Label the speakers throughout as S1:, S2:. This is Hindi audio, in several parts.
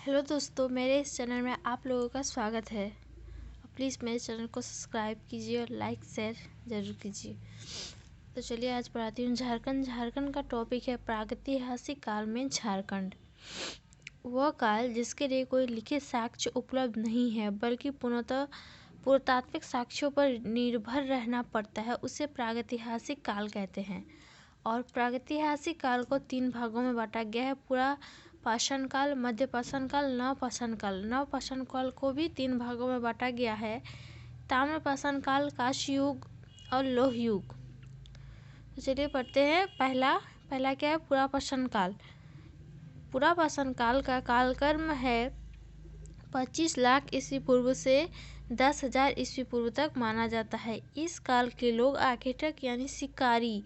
S1: हेलो दोस्तों, मेरे इस चैनल में आप लोगों का स्वागत है। प्लीज़ मेरे चैनल को सब्सक्राइब कीजिए और लाइक शेयर ज़रूर कीजिए। तो चलिए आज पढ़ाती हूँ झारखंड का टॉपिक है प्रागैतिहासिक काल में झारखंड। वह काल जिसके लिए कोई लिखित साक्ष्य उपलब्ध नहीं है बल्कि पूर्णतः पुरातात्विक साक्ष्यों पर निर्भर रहना पड़ता है, उसे प्रागैतिहासिक काल कहते हैं। और प्रागैतिहासिक काल को 3 भागों में बांटा गया है: पूरा पाषाण काल, मध्य पाषाण काल, नवपाषाण काल। नवपाषाण काल को भी 3 भागों में बांटा गया है: ताम्र पाषाण काल, कांस्य युग और लौह युग। तो चलिए पढ़ते हैं। पहला क्या है? पूरा पाषाण काल। पूरा पाषाण काल का कालक्रम है 25 लाख ईस्वी पूर्व से 10,000 ईस्वी पूर्व तक माना जाता है। इस काल के लोग आर्किटेक्ट यानी शिकारी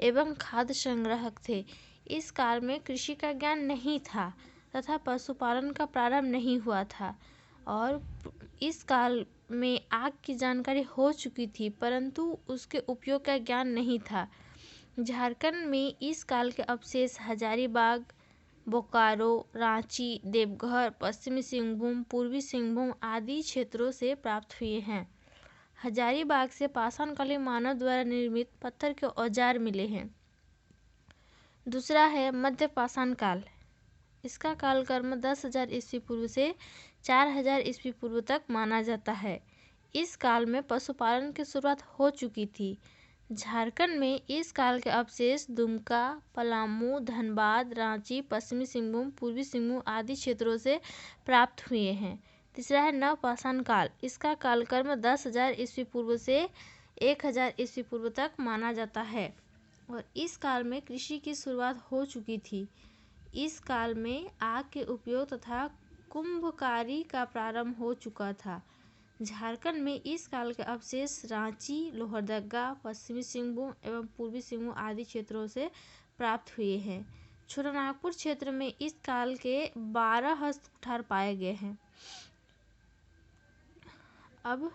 S1: एवं खाद्य संग्राहक थे। इस काल में कृषि का ज्ञान नहीं था तथा पशुपालन का प्रारंभ नहीं हुआ था। और इस काल में आग की जानकारी हो चुकी थी परंतु उसके उपयोग का ज्ञान नहीं था। झारखंड में इस काल के अवशेष हजारीबाग, बोकारो, रांची, देवघर, पश्चिमी सिंहभूम, पूर्वी सिंहभूम आदि क्षेत्रों से प्राप्त हुए हैं। हजारीबाग से पाषाणकालीन मानव द्वारा निर्मित पत्थर के औजार मिले हैं। दूसरा है मध्य पाषाण काल। इसका कालक्रम 10,000 ईस्वी पूर्व से 4,000 ईस्वी पूर्व तक माना जाता है। इस काल में पशुपालन की शुरुआत हो चुकी थी। झारखंड में इस काल के अवशेष दुमका, पलामू, धनबाद, रांची, पश्चिमी सिंहभूम, पूर्वी सिंहभूम आदि क्षेत्रों से प्राप्त हुए हैं। तीसरा है नवपाषाण काल। इसका कालक्रम 10,000 ईस्वी पूर्व से 1,000 ईस्वी पूर्व तक माना जाता है और इस काल में कृषि की शुरुआत हो चुकी थी। इस काल में आग के उपयोग तथा कुंभकारी का प्रारंभ हो चुका था। झारखंड में इस काल के अवशेष रांची, लोहरदगा, पश्चिमी सिंहभूम एवं पूर्वी सिंहभूम आदि क्षेत्रों से प्राप्त हुए हैं। छोटानागपुर क्षेत्र में इस काल के 12 हस्त कुठार पाए गए हैं। अब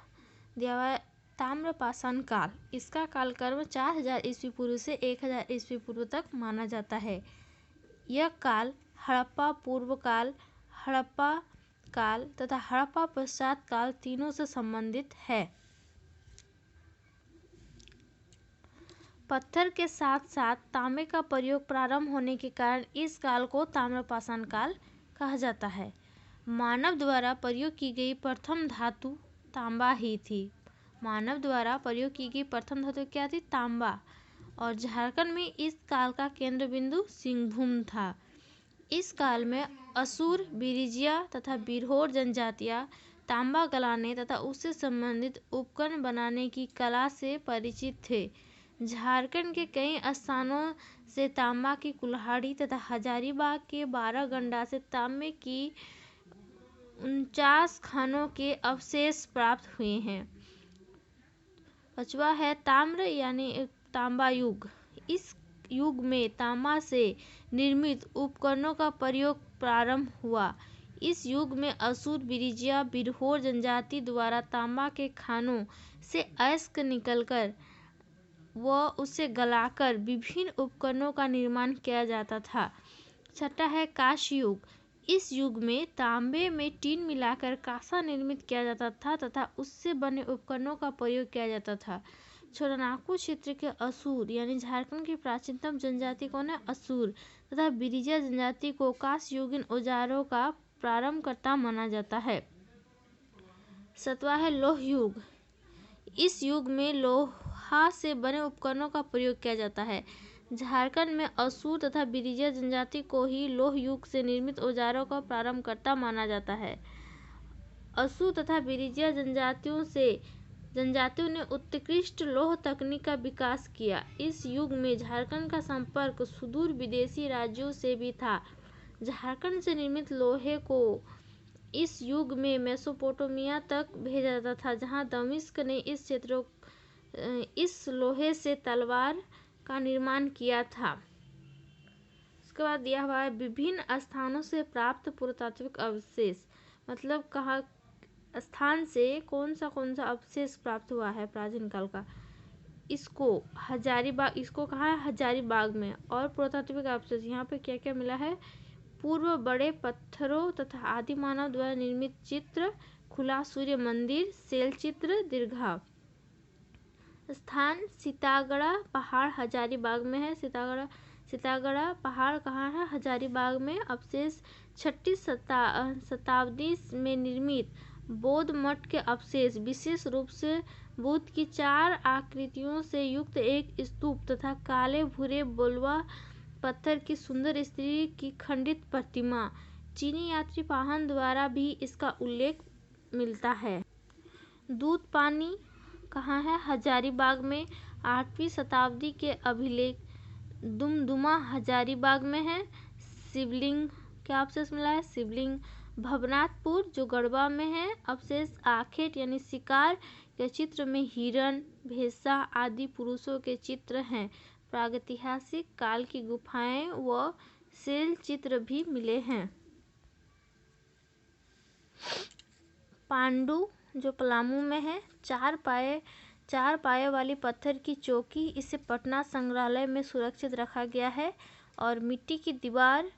S1: दिया हुआ ताम्र पाषाण काल। इसका कालक्रम 4,000 ईस्वी पूर्व से 1,000 ईस्वी पूर्व तक माना जाता है। यह काल हड़प्पा पूर्व काल, हड़प्पा काल तथा हड़प्पा पश्चात काल तीनों से संबंधित है। पत्थर के साथ साथ तांबे का प्रयोग प्रारंभ होने के कारण इस काल को ताम्रपाषाण काल कहा जाता है। मानव द्वारा प्रयोग की गई प्रथम धातु तांबा ही थी। मानव द्वारा प्रयोग की गई प्रथम धातु क्या थी? तांबा। और झारखंड में इस काल का केंद्र बिंदु सिंहभूम था। इस काल में असुर, बिरिजिया तथा बिरहोर जनजातियां तांबा गलाने तथा उससे संबंधित उपकरण बनाने की कला से परिचित थे। झारखंड के कई स्थानों से तांबा की कुल्हाड़ी तथा हजारीबाग के 12 गंडा से तांबे की 49 खानों के अवशेष प्राप्त हुए हैं। पांचवा है ताम्र यानी तांबा युग। इस युग में तांबा से निर्मित उपकरणों का प्रयोग प्रारंभ हुआ। इस युग में असुर, बिरिजिया, बिरहोर जनजाति द्वारा तांबा के खानों से अयस्क निकलकर व उसे गलाकर विभिन्न उपकरणों का निर्माण किया जाता था। छठा है कांस्य युग। इस युग में तांबे में टीन मिलाकर कांसा निर्मित किया जाता था तथा उससे बने उपकरणों का प्रयोग किया जाता था। छोटानागपुर क्षेत्र के असुर यानी झारखंड की प्राचीनतम जनजाति कौन है? असुर तथा बिरिजिया जनजाति को कांस्य युगीन औजारों का प्रारंभकर्ता माना जाता है। सातवां है लौह युग। इस युग में लोहा से बने उपकरणों का प्रयोग किया जाता है। झारखंड में असुर तथा बिरिजिया जनजाति को ही लौह युग से निर्मित औजारों का प्रारंभकर्ता माना जाता है। असुर तथा बिरिजिया जनजातियों ने उत्कृष्ट लौह तकनीक का विकास किया। इस युग में झारखंड का संपर्क सुदूर विदेशी राज्यों से भी था। झारखंड से निर्मित लोहे को इस युग में मेसोपोटामिया तक भेजा जाता था, जहां दमिश्क ने इस लोहे से तलवार का निर्माण किया था। उसके बाद दिया हुआ है विभिन्न स्थानों से प्राप्त पुरातात्विक अवशेष। मतलब कहाँ स्थान से कौन सा अवशेष प्राप्त हुआ है प्राचीन काल का। इसको कहा है हजारीबाग में। और पुरातात्विक अवशेष यहाँ पे क्या क्या मिला है? पूर्व बड़े पत्थरों तथा आदि मानव द्वारा निर्मित चित्र, खुला सूर्य मंदिर, शैल चित्र, दीर्घा। स्थान सीतागढ़ पहाड़ हजारीबाग में है। सीतागढ़ पहाड़ कहाँ है? हजारीबाग में। अवशेष 6वीं शताब्दी में निर्मित बौद्ध मठ के अवशेष, विशेष रूप से बुद्ध की 4 आकृतियों से युक्त एक स्तूप तथा काले भूरे बोलवा पत्थर की सुंदर स्त्री की खंडित प्रतिमा। चीनी यात्री पाहन द्वारा भी इसका उल्लेख मिलता है। दूध पानी कहाँ है? हजारीबाग में। 8वीं शताब्दी के अभिलेख दुमदुमा हजारीबाग में है। शिवलिंग क्या अवशेष मिला है? शिवलिंग भवनाथपुर जो गढ़वा में है। अवशेष आखेट यानी शिकार के चित्र में हिरण, भेसा आदि पुरुषों के चित्र हैं। प्रागैतिहासिक काल की गुफाएं व शैल चित्र भी मिले हैं। पांडु जो पलामू में है। 4 पाए वाली पत्थर की चौकी, इसे पटना संग्रहालय में सुरक्षित रखा गया है। और मिट्टी की दीवार,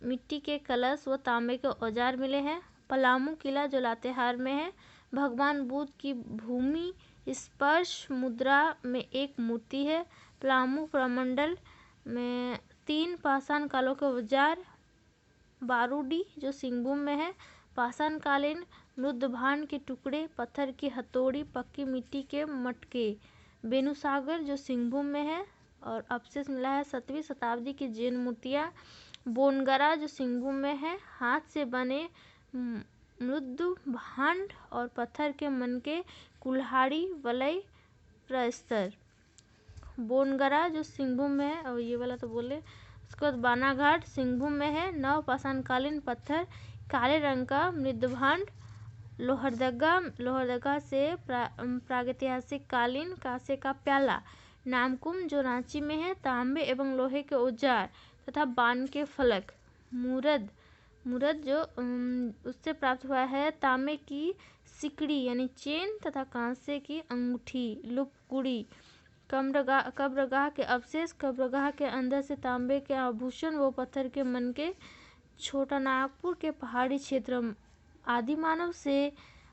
S1: मिट्टी के कलश व तांबे के औजार मिले हैं। पलामू किला जो लातेहार में है। भगवान बुद्ध की भूमि स्पर्श मुद्रा में एक मूर्ति है। पलामू प्रमंडल में 3 पाषाण कालों के औजार। बारूडी जो सिंहभूम में है। पाषाणकालीन मृदभांड के टुकड़े, पत्थर की हथौड़ी, पक्की मिट्टी के मटके। बेनुसागर जो सिंहभूम में है। और अवशेष मिला है 7वीं शताब्दी की जैन मूर्तियाँ। बोनगरा जो सिंहभूम में है। हाथ से बने मृदभांड और पत्थर के मनके, कुल्हाड़ी, वलय, प्रस्तर। बोनगरा जो सिंहभूम में है। और ये वाला तो बोले। उसके बाद बानाघाट सिंहभूम में है। नवपाषाणकालीन पत्थर, काले रंग का मृदभांड। लोहरदगा से प्रागैतिहासिक कालीन कांसे का प्याला। नामकुम जो रांची में है। तांबे एवं लोहे के औजार तथा बाण के फलक। मुरद जो उससे प्राप्त हुआ है। तांबे की सिकड़ी यानी चेन तथा कांसे की अंगूठी, लुपकुड़ी। कब्रगाह के अवशेष, कब्रगाह के अंदर से तांबे के आभूषण व पत्थर के मनके। छोटा नागपुर के पहाड़ी क्षेत्र,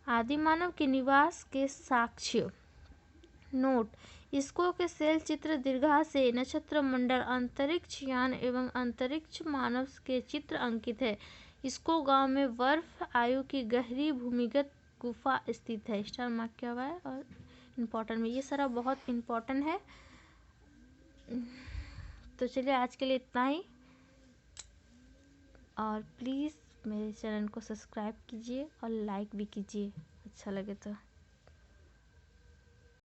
S1: आदिमानव के निवास के साक्ष्य। नोट: इसको के शैल चित्र दीर्घा से नक्षत्र मंडल, अंतरिक्ष यान एवं अंतरिक्ष मानव के चित्र अंकित है। इसको गांव में बर्फ आयु की गहरी भूमिगत गुफा स्थित है। स्टार मार्क किया हुआ है। और इम्पोर्टेंट में ये सारा बहुत इम्पोर्टेंट है। तो चलिए आज के लिए इतना ही। और प्लीज़ मेरे चैनल को सब्सक्राइब कीजिए और लाइक भी कीजिए अच्छा लगे तो।